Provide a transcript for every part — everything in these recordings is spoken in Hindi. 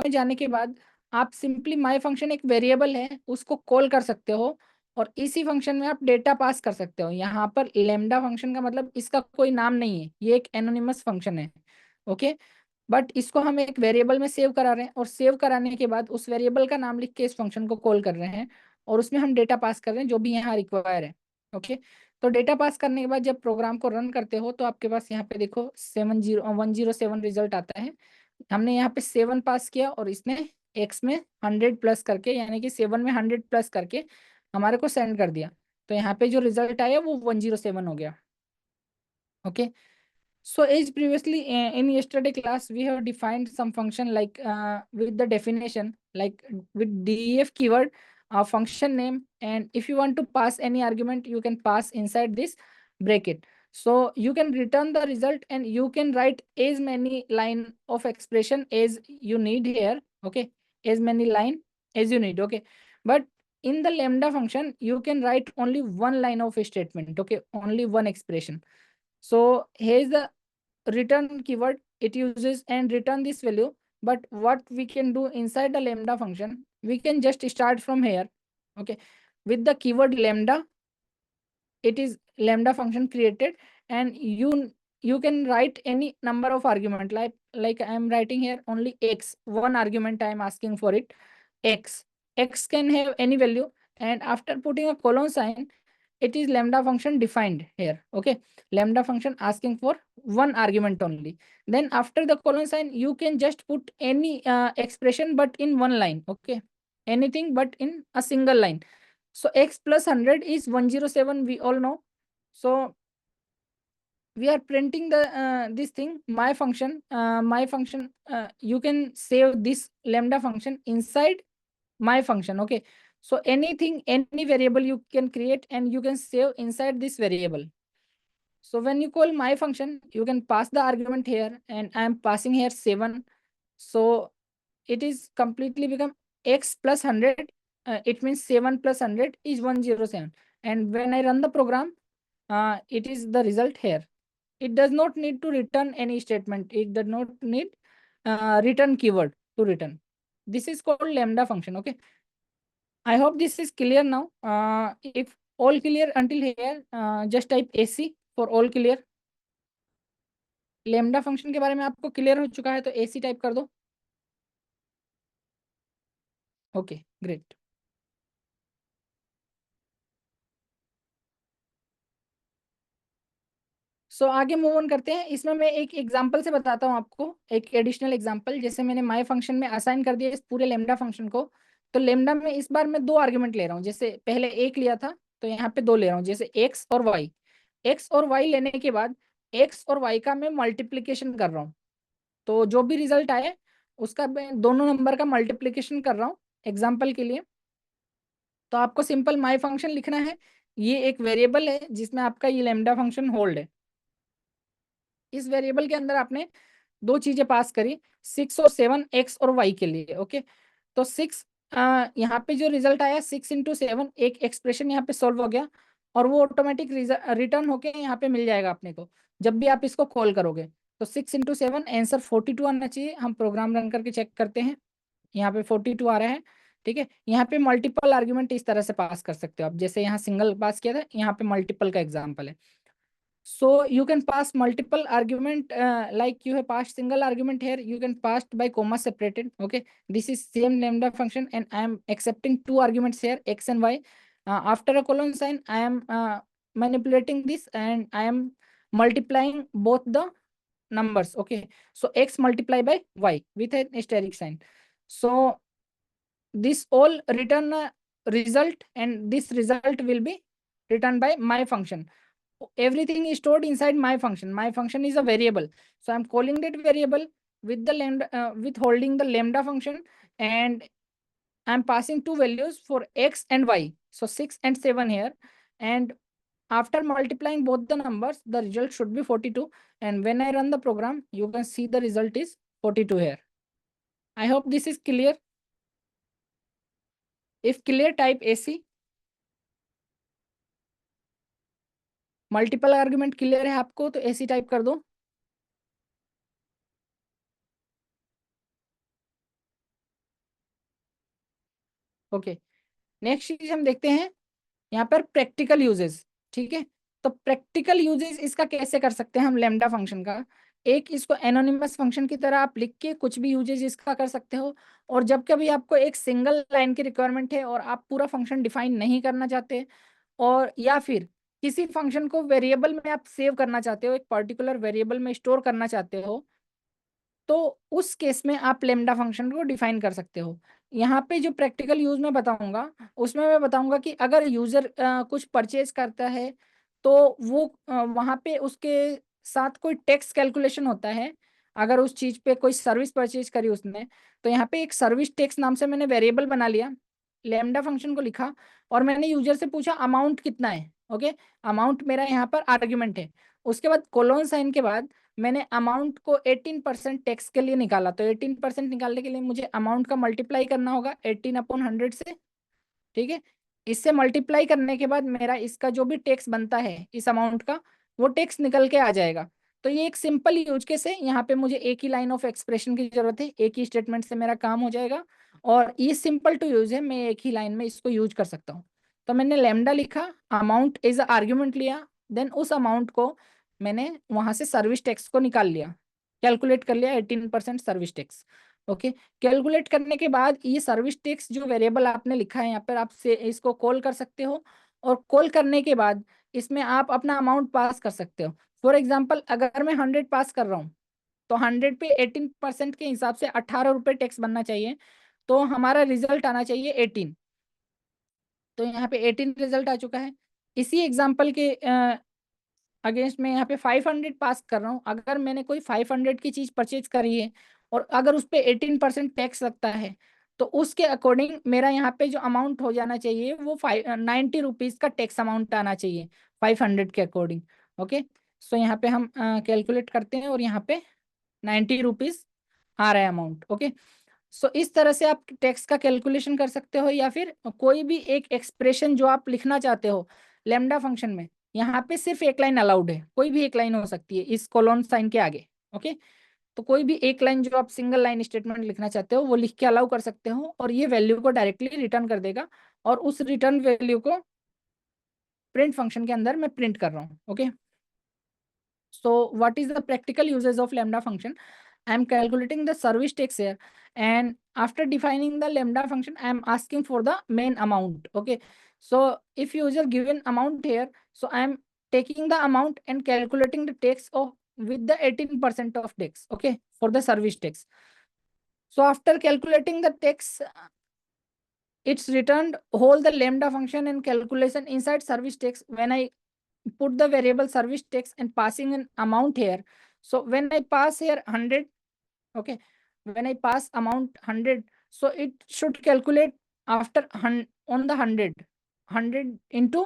में जाने के बाद आप सिंपली माई फंक्शन एक वेरिएबल है उसको कॉल कर सकते हो, और इसी फंक्शन में आप डेटा पास कर सकते हो। यहाँ पर लेमडा फंक्शन का मतलब इसका कोई नाम नहीं है, ये एक एनोनिमस फंक्शन है। ओके, बट इसको हम एक वेरिएबल में सेव करा रहे हैं, और सेव कराने के बाद उस वेरिएबल का नाम लिख के इस फंक्शन को कॉल कर रहे हैं, और उसमें हम डेटा पास कर रहे हैं जो भी यहाँ रिक्वायर है। ओके, तो डेटा पास करने के बाद जब प्रोग्राम को रन करते हो तो आपके पास यहाँ पे देखो 107 रिजल्ट आता है। हमने यहाँ पे 7 पास किया और इसने एक्स में 100 प्लस करके, यानी कि 7 में 100 प्लस करके हमारे को सेंड कर दिया। तो यहाँ पे जो रिजल्ट आया वो 107 हो गया। Okay, so as previously in yesterday class, we have defined some function like with the definition like with def keyword, function name, and if you want to pass any argument, you can pass inside this bracket. So you can return the result and you can write as many line of expression as you need here. Okay, as many line as you need. Okay, but in the lambda function, you can write only one line of a statement. Okay, only one expression. So here is the return keyword it uses and return this value. But what we can do inside the lambda function, we can just start from here. Okay, with the keyword lambda, it is lambda function created, and you can write any number of argument, like I am writing here only x, one argument I am asking for it, x can have any value, and after putting a colon sign, it is lambda function defined here. Okay, lambda function asking for one argument only. Then after the colon sign, you can just put any expression but in one line. Okay, anything but in a single line. So x plus 100 is 107, we all know. So we are printing the this thing my function. You can save this lambda function inside my function. Okay, so anything, any variable you can create and you can save inside this variable. So when you call my function, you can pass the argument here, and I am passing here 7. So it is completely become x plus 100. It means 7 plus 100 is 107. And when I run the program, it is the result here. It does not need to return any statement. It does not need return keyword to return. This is called lambda function. Okay, I hope this is clear now. If all clear until here, just type AC for all clear. Lambda function के बारे में आपको क्लियर हो चुका है तो AC टाइप कर दो। Okay, great. सो आगे मूव ऑन करते हैं। इसमें मैं एक एग्जांपल से बताता हूँ आपको, एक एडिशनल एग्जांपल। जैसे मैंने माय फंक्शन में असाइन कर दिया इस पूरे लेमडा फंक्शन को, तो लेमडा में इस बार मैं 2 आर्ग्यूमेंट ले रहा हूँ। जैसे पहले एक लिया था तो यहाँ पे 2 ले रहा हूँ, जैसे एक्स और वाई। एक्स और वाई लेने के बाद एक्स और वाई का मैं मल्टीप्लीकेशन कर रहा हूँ। तो जो भी रिजल्ट आए उसका मैं दोनों नंबर का मल्टीप्लीकेशन कर रहा हूँ एग्जाम्पल के लिए। तो आपको सिंपल माई फंक्शन लिखना है। ये एक वेरिएबल है जिसमें आपका ये लेमडा फंक्शन होल्ड है। इस वेरिएबल के अंदर आपने 2 चीजें पास करी, 6 और 7, एक्स और वाई के लिए। ओके, तो 6, यहाँ पे जो रिजल्ट आया 6 into 7, एक एक्सप्रेशन यहाँ पे सॉल्व हो गया, और वो ऑटोमेटिक रिटर्न होके यहाँ पे मिल जाएगा अपने को जब भी आप इसको कॉल करोगे। तो 6 into 7 आंसर 42 आना चाहिए। हम प्रोग्राम रन करके चेक करते हैं, यहाँ पे 42 आ रहा है। ठीक है, यहाँ पे मल्टीपल आर्ग्यूमेंट इस तरह से पास कर सकते हो आप, जैसे यहाँ सिंगल पास किया था, यहाँ पे मल्टीपल का एग्जाम्पल है। So you can pass multiple argument, like you have passed single argument here, you can pass by comma separated. Okay, this is same lambda function, and I am accepting 2 arguments here, x and y. After a colon sign, I am manipulating this, and I am multiplying both the numbers. Okay, so x multiply by y with an asterisk sign. So this all return a result, and this result will be returned by my function. Everything is stored inside my function. My function is a variable, so I'm calling that variable with the lambda, with holding the lambda function, and I'm passing 2 values for x and y, so 6 and 7 here. And after multiplying both the numbers, the result should be 42, and when I run the program, you can see the result is 42 here. I hope this is clear. If clear, type AC. Multiple argument clear है आपको तो AC टाइप कर दो। हाँ सर, क्लियर है। ओके, नेक्स्ट चीज हम देखते हैं यहाँ पर प्रैक्टिकल यूजेस। ठीक है, तो प्रैक्टिकल यूजेस इसका कैसे कर सकते हैं हम लेमडा फंक्शन का। एक, इसको एनोनिमस फंक्शन की तरह आप लिख के कुछ भी यूजेस इसका कर सकते हो। और जब कभी आपको एक सिंगल लाइन की रिक्वायरमेंट है और आप पूरा फंक्शन डिफाइन नहीं करना चाहते, और या फिर किसी फंक्शन को वेरिएबल में आप सेव करना चाहते हो, एक पर्टिकुलर वेरिएबल में स्टोर करना चाहते हो, तो उस केस में आप लेमडा फंक्शन को डिफाइन कर सकते हो। यहाँ पे जो प्रैक्टिकल यूज में बताऊंगा, उसमें मैं बताऊंगा कि अगर यूजर कुछ परचेज करता है, तो वो वहाँ पे उसके साथ कोई टैक्स कैलकुलेशन होता है। अगर उस चीज पे कोई सर्विस परचेज करी उसने, तो यहाँ पे एक सर्विस टैक्स नाम से मैंने वेरिएबल बना लिया, लेमडा फंक्शन को लिखा, और मैंने यूजर से पूछा अमाउंट कितना है। ओके, अमाउंट मेरा यहाँ पर आर्ग्यूमेंट है। उसके बाद कोलोन साइन के बाद मैंने अमाउंट को 18% टैक्स के लिए निकाला, तो 18% निकालने के लिए मुझे अमाउंट का मल्टीप्लाई करना होगा 18/100 से। ठीक है, इससे मल्टीप्लाई करने के बाद मेरा इसका जो भी टैक्स बनता है इस अमाउंट का, वो टैक्स निकल के आ जाएगा। तो ये एक सिंपल यूज केस है, यहाँ पे मुझे एक ही लाइन ऑफ एक्सप्रेशन की जरूरत है, एक ही स्टेटमेंट से मेरा काम हो जाएगा। और ये सिंपल टू यूज है, मैं एक ही लाइन में इसको यूज कर सकता हूँ। तो मैंने लेमडा लिखा, अमाउंट एज आर्ग्यूमेंट लिया, देन उस अमाउंट को मैंने वहां से सर्विस टैक्स को निकाल लिया, कैलकुलेट कर लिया 18% सर्विस टैक्स। ओके, कैलकुलेट करने के बाद ये सर्विस टैक्स जो वेरिएबल आपने लिखा है यहाँ पर, आप से इसको कॉल कर सकते हो। और कॉल करने के बाद इसमें आप अपना अमाउंट पास कर सकते हो। फॉर एग्जाम्पल, अगर मैं 100 पास कर रहा हूँ, तो 100 पे 18% के हिसाब से 18 रुपये टैक्स बनना चाहिए, तो हमारा रिजल्ट आना चाहिए 18। तो यहाँ पे 18 रिजल्ट आ चुका है। इसी एग्जाम्पल के अगेंस्ट में यहाँ पे 500 पास कर रहा हूँ। अगर मैंने कोई 500 की चीज परचेज करी है और अगर उस पे 18% टैक्स लगता है, तो उसके अकॉर्डिंग मेरा यहाँ पे जो अमाउंट हो जाना चाहिए वो 90 रुपीज का टैक्स अमाउंट आना चाहिए 500 के अकॉर्डिंग। ओके, सो यहाँ पे हम कैलकुलेट करते हैं और यहाँ पे 90 रुपीज आ रहा है अमाउंट। ओके, सो इस तरह से आप टैक्स का कैलकुलेशन कर सकते हो, या फिर कोई भी एक एक्सप्रेशन जो आप लिखना चाहते हो लेमडा फंक्शन में, यहाँ पे सिर्फ एक लाइन अलाउड है, कोई भी एक लाइन हो सकती है इस कोलोन साइन के आगे। ओके, तो कोई भी एक लाइन जो आप सिंगल लाइन स्टेटमेंट लिखना चाहते हो वो लिख के अलाउ कर सकते हो, और ये वैल्यू को डायरेक्टली रिटर्न कर देगा, और उस रिटर्न वैल्यू को प्रिंट फंक्शन के अंदर मैं प्रिंट कर रहा हूँ। Okay, so what is the practical uses of lambda function? I am calculating the service tax here, and after defining the lambda function I am asking for the main amount. Okay, so if user given amount here, so I am taking the amount and calculating the tax of with the 18% of tax. Okay, for the service tax. So after calculating the tax, it's returned whole the lambda function and calculation inside service tax. When I put the variable service text and passing an amount here, so when I pass here 100, okay, when I pass amount 100, so it should calculate after on the 100 into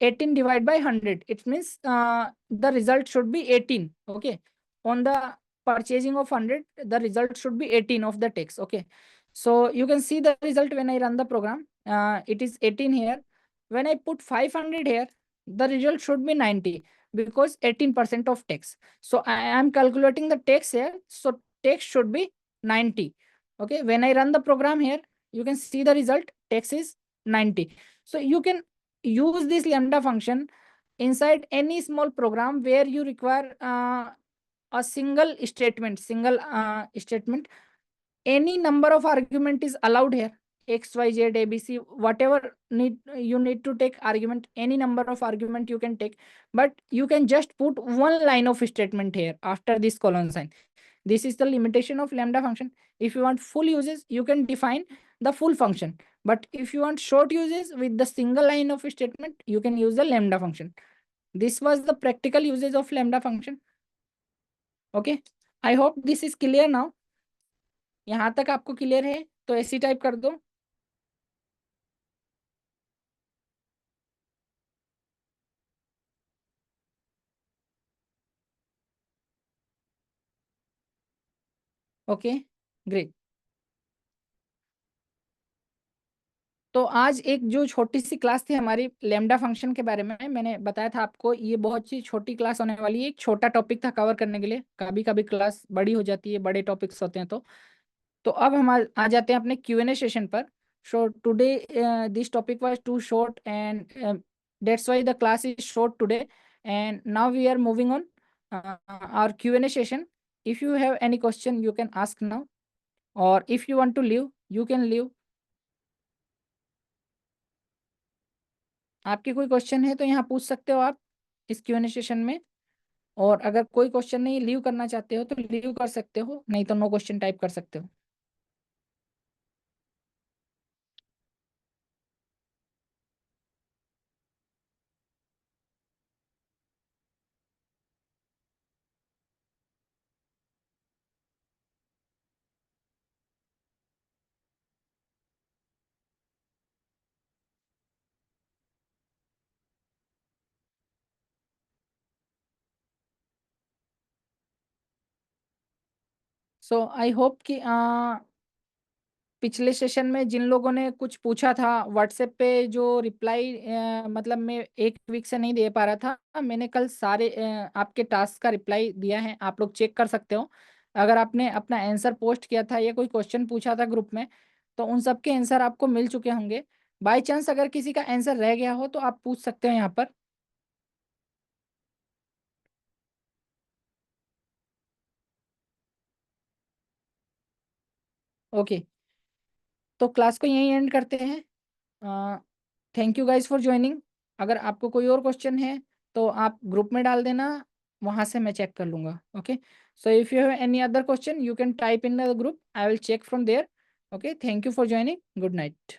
18 divided by 100, it means the result should be 18. Okay, on the purchasing of 100 the result should be 18 of the text. Okay, so you can see the result when I run the program, it is 18 here. When I put 500 here, the result should be 90, because 18% of text. So I am calculating the text here, so text should be 90. Okay, when I run the program here, you can see the result, text is 90. So you can use this lambda function inside any small program where you require a single statement. Any number of argument is allowed here, x, y, z, abc, whatever you need to take argument, any number of argument you can take, but you can just put one line of statement here after this colon sign. This is the limitation of lambda function. If you want full uses, you can define the full function, but if you want short uses with the single line of statement, you can use the lambda function. This was the practical usage of lambda function. Okay, I hope this is clear now. यहाँ तक आपको क्लियर है तो ऐसी टाइप कर दो। Okay, great. तो आज एक जो छोटी सी क्लास थी हमारी लेमडा फंक्शन के बारे में, मैंने बताया था आपको ये बहुत सी छोटी क्लास होने वाली है, एक छोटा टॉपिक था कवर करने के लिए, कभी कभी क्लास बड़ी हो जाती है, बड़े टॉपिक्स होते हैं। तो अब हम आ जाते हैं अपने Q&A सेशन पर। So today this topic was too short, and that's why the class is short today. And now we are moving on our Q&A session. If you have any question, you can ask now, or if you want to leave, you can leave. आपके कोई क्वेश्चन है तो यहाँ पूछ सकते हो आप इस Q&A सेशन में। और अगर कोई क्वेश्चन नहीं, लीव करना चाहते हो तो लीव कर सकते हो, नहीं तो नो क्वेश्चन टाइप कर सकते हो। सो आई होप कि पिछले सेशन में जिन लोगों ने कुछ पूछा था व्हाट्सएप पे, जो रिप्लाई मतलब मैं एक वीक से नहीं दे पा रहा था, मैंने कल सारे आपके टास्क का रिप्लाई दिया है, आप लोग चेक कर सकते हो। अगर आपने अपना आंसर पोस्ट किया था या कोई क्वेश्चन पूछा था ग्रुप में, तो उन सब के आंसर आपको मिल चुके होंगे। बाई चांस अगर किसी का आंसर रह गया हो तो आप पूछ सकते हो यहाँ पर। ओके, तो क्लास को यहीं एंड करते हैं। Thank you guys for joining. अगर आपको कोई और क्वेश्चन है तो आप ग्रुप में डाल देना, वहां से मैं चेक कर लूंगा। Okay, so if you have any other question you can type in the group, I will check from there. Okay, thank you for joining, good night.